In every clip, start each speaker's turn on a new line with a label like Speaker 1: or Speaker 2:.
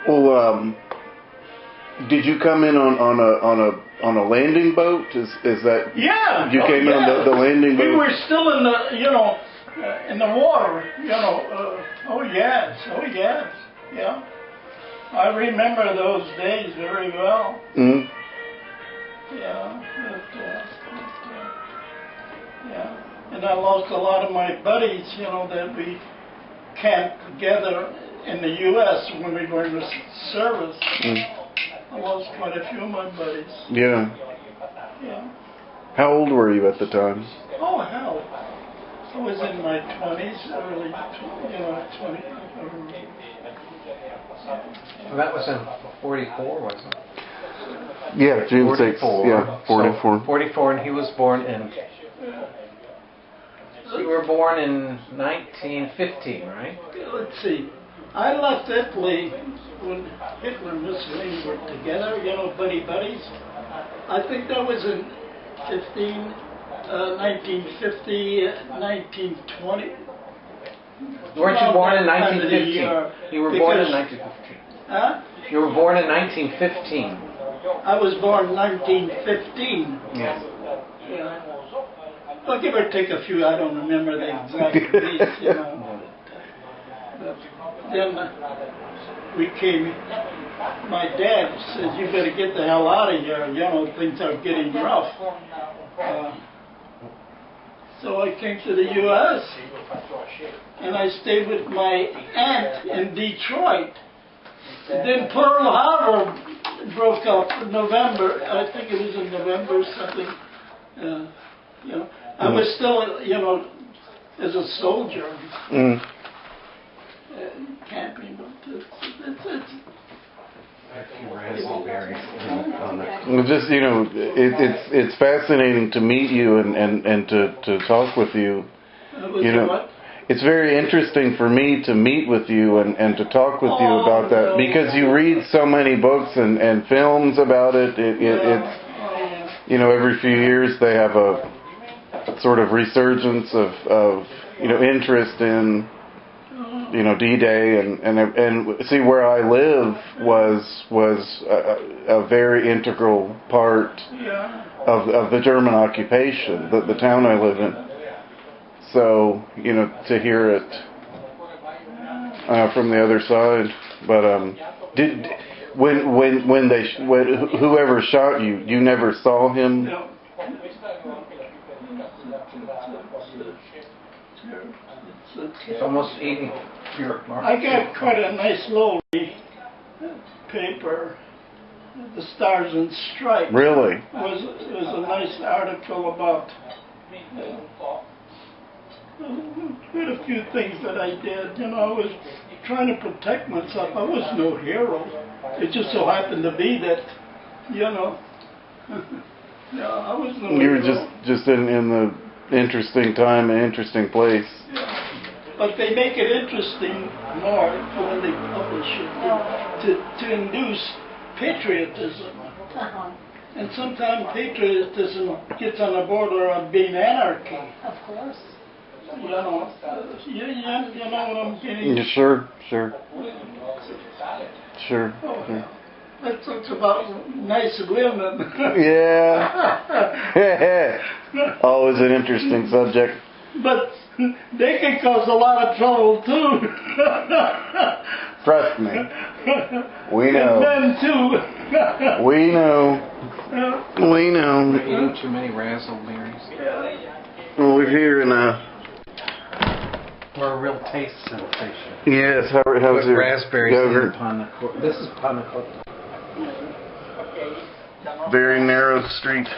Speaker 1: Well, did you come in on a landing boat? Is that?
Speaker 2: Yeah.
Speaker 1: You came in on the landing boat.
Speaker 2: We were still in in the water. Oh yes. Yeah. I remember those days very well.
Speaker 1: Mm.
Speaker 2: Yeah. Yeah. And I lost a lot of my buddies. That we camped together in the U.S. when we were in the service. Mm. I lost quite a few of my buddies.
Speaker 1: Yeah.
Speaker 2: Yeah.
Speaker 1: How old were you at the time?
Speaker 2: Oh, hell. I was in my 20s, early, 20.
Speaker 3: Well, that was in 44, wasn't it?
Speaker 1: Yeah, June 6th. Yeah, 44.
Speaker 3: So 44, and he was born in... You were born in 1915, right?
Speaker 2: Let's see. I left Italy when Hitler and Mussolini were together, buddies. I think that was in 1950, 1920.
Speaker 3: Weren't you born in 1915? You were born in 1915.
Speaker 2: Huh?
Speaker 3: You were born in 1915.
Speaker 2: I was born in 1915.
Speaker 3: Yes.
Speaker 2: Yeah. Well, give or take a few, I don't remember the exact dates, But then we came, my dad says, you better get the hell out of here, things are getting rough. So I came to the U.S. and I stayed with my aunt in Detroit. Then Pearl Harbor broke up in November. I think it was in November or something. I was still, as a soldier, camping.
Speaker 1: Well, just it's fascinating to meet you and to talk with you. It's very interesting for me to meet with you and to talk with you about that because you read so many books and films about it. It's every few years they have a sort of resurgence of interest in D-Day and see where I live was a very integral part of the German occupation, the town I live in. So to hear it from the other side, but whoever shot you, you never saw him.
Speaker 2: No.
Speaker 3: It's almost eating your mark.
Speaker 2: I got quite a nice little paper, The Stars and Stripes.
Speaker 1: Really?
Speaker 2: It was a nice article about quite a few things that I did. I was trying to protect myself. I was no hero. It just so happened to be that, I was no hero.
Speaker 1: You were just in the interesting time and interesting place.
Speaker 2: Yeah. But they make it interesting more when they publish it to induce patriotism. And sometimes patriotism gets on the border of being anarchy.
Speaker 4: Of course.
Speaker 2: You know what I'm getting?
Speaker 1: Yeah, sure.
Speaker 2: Oh, yeah. Let's talk about nice women.
Speaker 1: Yeah. Always an interesting subject.
Speaker 2: But they can cause a lot of trouble too.
Speaker 1: Trust me. We know.
Speaker 2: And men too.
Speaker 1: We know.
Speaker 3: We're eating too many raspberries.
Speaker 1: Well, we're here in
Speaker 3: We're a real taste sensation.
Speaker 1: Yes, how's your
Speaker 3: raspberries
Speaker 1: yogurt?
Speaker 3: This is panna cotta.
Speaker 1: Very narrow street.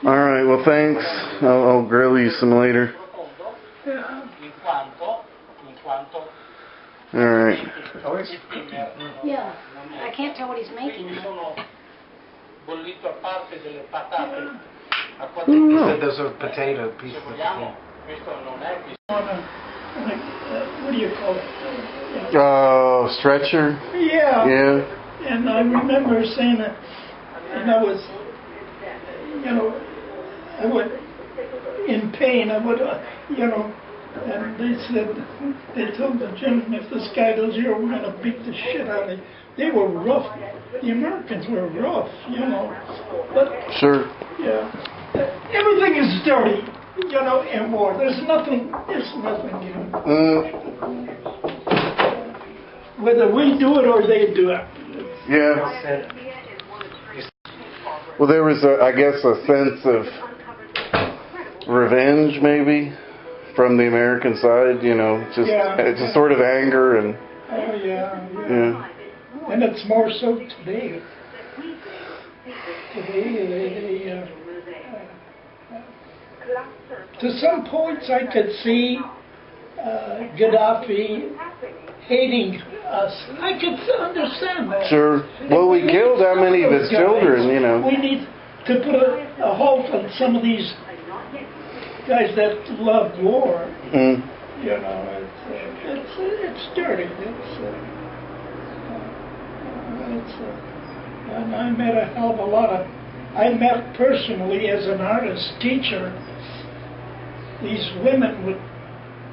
Speaker 1: All right. Well, thanks. I'll grill you some later. All right.
Speaker 4: Yeah. I can't tell what he's making.
Speaker 3: He said there's a potato, piece of potato.
Speaker 2: What do you call it?
Speaker 1: Oh, stretcher?
Speaker 2: Yeah.
Speaker 1: Yeah.
Speaker 2: And I remember saying that, and I was, I would, in pain, I would, And they told the gentleman, if this guy goes here, we're going to beat the shit out of him. They were rough. The Americans were rough, you know. But,
Speaker 1: Sure.
Speaker 2: yeah, everything is dirty, you know, in war. There's nothing, you know. Whether we do it or they do it.
Speaker 1: Yeah. Well, there was, I guess, a sense of revenge, maybe, from the American side. You know, just it's a sort of anger and.
Speaker 2: Oh yeah.
Speaker 1: Yeah.
Speaker 2: And it's more so today. Today, to some points, I could see Gaddafi hating us. I could understand that.
Speaker 1: Sure. Well, we killed how many of his children, you know.
Speaker 2: We need to put a halt on some of these guys that love war.
Speaker 1: Mm.
Speaker 2: You know, it's dirty. And I met a hell of a lot of. I met personally as an artist teacher these women with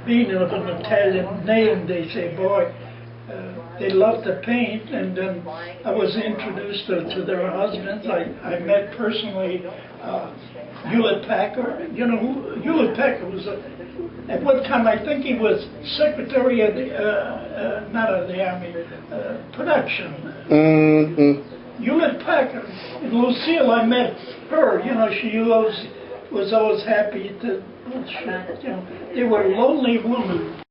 Speaker 2: being of an Italian name. They say, boy, they love to paint, and then I was introduced to their husbands. I met personally Hewlett Packard. You know, Hewlett Packard was at one time, I think he was secretary of the not of the army, production.
Speaker 1: Mm-hmm.
Speaker 2: Hewlett Packard. And Lucille, I met her. You know, she was always happy to. You know, they were lonely women.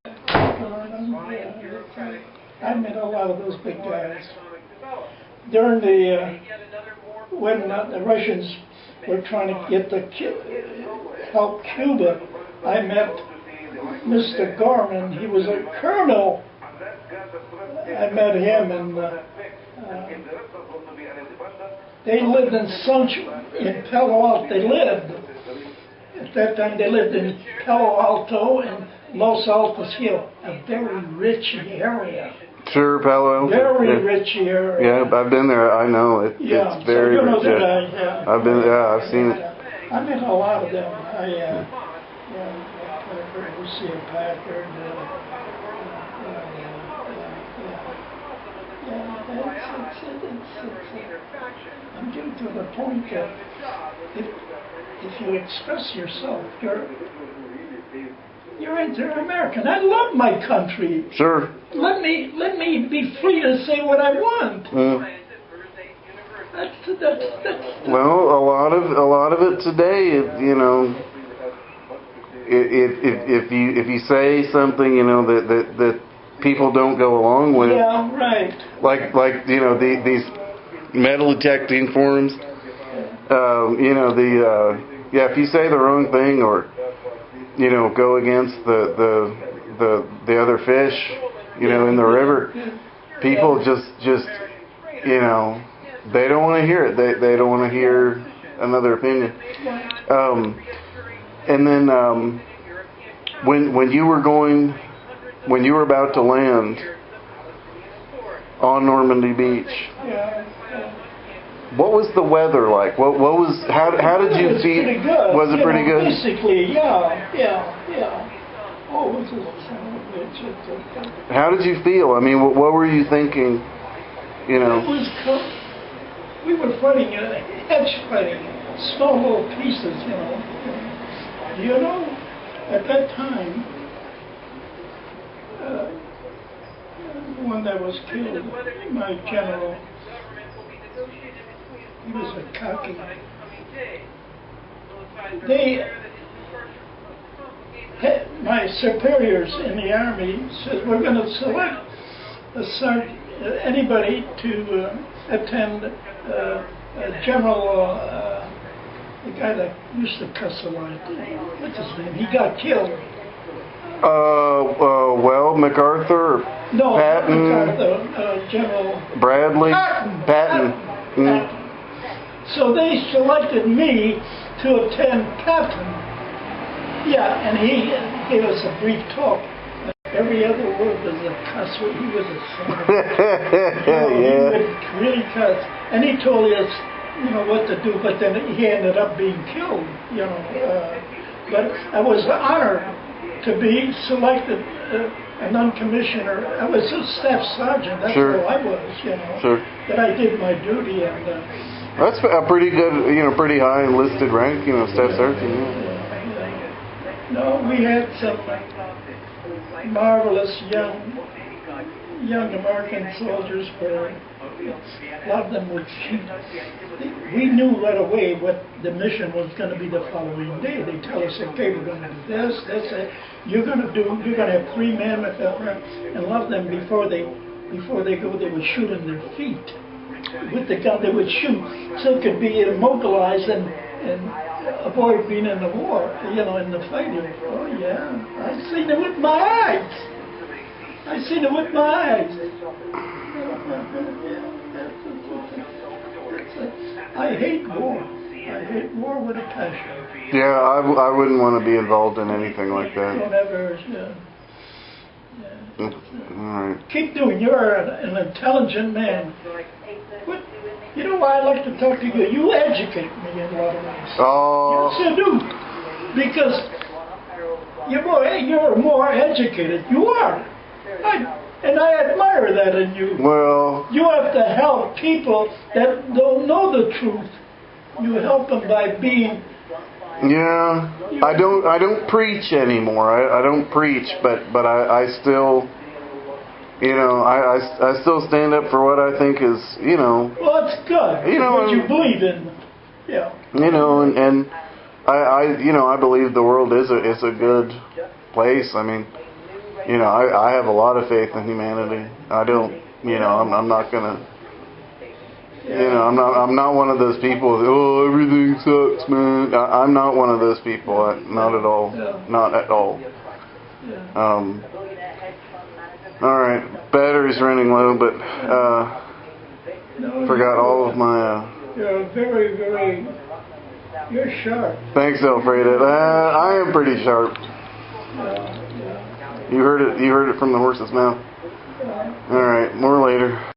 Speaker 2: I met a lot of those big guys. During the when the Russians were trying to get help Cuba, I met Mr. Gorman. He was a colonel. I met him, and they lived in Palo Alto. They lived at that time. They lived in Palo Alto and Los Altos Hill, a very rich area.
Speaker 1: Sure, Palo Alto.
Speaker 2: Very rich area.
Speaker 1: Yeah, I've been there. I know it.
Speaker 2: Yeah,
Speaker 1: it's very
Speaker 2: so you know
Speaker 1: rich.
Speaker 2: that
Speaker 1: I've been. Yeah, I've seen it.
Speaker 2: I met a lot of them. Lucia Packard. I'm getting to the point that if you express yourself, you're inter-American. I love my country.
Speaker 1: Sure.
Speaker 2: Let me be free to say what I want. That's
Speaker 1: well, a lot of it today, you know, if you say something, you know, that people don't go along with.
Speaker 2: Yeah, right.
Speaker 1: Like you know, these metal detecting forums. You know, if you say the wrong thing or you know go against the other fish, you know, in the river, people just you know, they don't want to hear it. They don't want to hear another opinion. And then when you were about to land on Normandy Beach, what was the weather like? What was how did you feel?
Speaker 2: Pretty good.
Speaker 1: Was it pretty good?
Speaker 2: Basically, yeah. Oh, it was
Speaker 1: how did you feel? I mean, what were you thinking? You know.
Speaker 2: It was we were fighting hedge fighting, small little pieces, you know. You know, at that time, the one that was killed, my general, he was a cocky. My superiors in the army said, we're going to select anybody to attend a general, the guy that used to cuss a lot. What's his name? He got killed.
Speaker 1: Well, MacArthur,
Speaker 2: No,
Speaker 1: Patton,
Speaker 2: MacArthur, General
Speaker 1: Bradley, Patton.
Speaker 2: Patton. So they selected me to attend Patton. Yeah, and he gave us a brief talk. Every other word was a cuss word. He was a son of a... He would really cuss. And he told us, you know, what to do, but then he ended up being killed, you know. But I was honored to be selected a non-commissioner. I was a staff sergeant. That's
Speaker 1: Sure.
Speaker 2: all I was, you know.
Speaker 1: Sure.
Speaker 2: But I did my duty, and
Speaker 1: That's a pretty good, pretty high enlisted rank, staff sergeant. Yeah.
Speaker 2: no, we had some marvelous young American soldiers where a lot of them would cheat. We knew right away what the mission was going to be the following day. They tell us, okay, we're going to do this, you're going to have 3 men with them, and a lot of them before they go, they would shoot in their feet. With the gun, they would shoot so it could be immobilized and avoid being in the war, in the fighting. Oh yeah, I've seen it with my eyes. I've seen it with my eyes. I hate war. I hate war with a passion.
Speaker 1: Yeah, I wouldn't want to be involved in anything like that.
Speaker 2: Don't ever,
Speaker 1: All right.
Speaker 2: Keep doing. You're an intelligent man. But you know why I like to talk to you? You educate me in a lot of ways.
Speaker 1: Oh.
Speaker 2: Yes, you do. Because you're more educated. You are. And I admire that in you.
Speaker 1: Well.
Speaker 2: You have to help people that don't know the truth. You help them by being.
Speaker 1: Yeah. I don't preach anymore. I don't preach, but I still. I still stand up for what I think is,
Speaker 2: Well, it's good. What you believe in. Yeah.
Speaker 1: And I believe the world is a good place. I mean, I have a lot of faith in humanity. I don't, I'm not gonna, I'm not one of those people that, oh, everything sucks, man. I'm not one of those people. Not at all.
Speaker 2: Yeah.
Speaker 1: Not at all.
Speaker 2: Yeah.
Speaker 1: All right, battery's running low, but forgot all of my.
Speaker 2: You're very, very. You're sharp.
Speaker 1: Thanks, Alfredo. I am pretty sharp.
Speaker 2: Yeah.
Speaker 1: You heard it. You heard it from the horse's mouth. All right, more later.